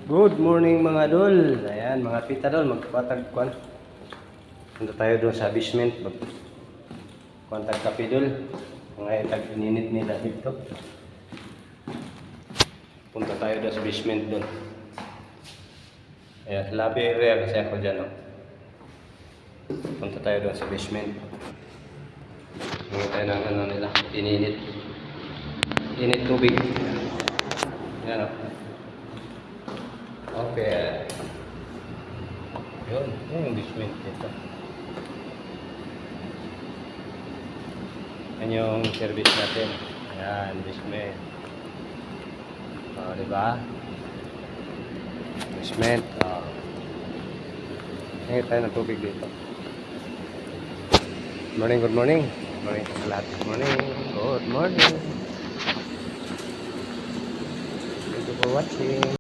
Good morning mga dol. Ayan mga pita dol, magpatagkuan. Punta tayo doon sa basement. Magkuantag kape dol. Mga tag-ininit nila dito. Punta tayo doon sa basement dol. Ayan, lobby area kasi ako dyan. Oh. Punta tayo doon sa basement. Punta tayo ng ano nila, ininit. Init tubig. Ayan o. Okay. Yun yung basement dito. Yan yung service natin. Ayan, basement. O, diba? Basement. O. Hingit tayo ng tubig dito. Good morning, good morning. Good morning sa lahat. Good morning. Good morning. Thank you for watching.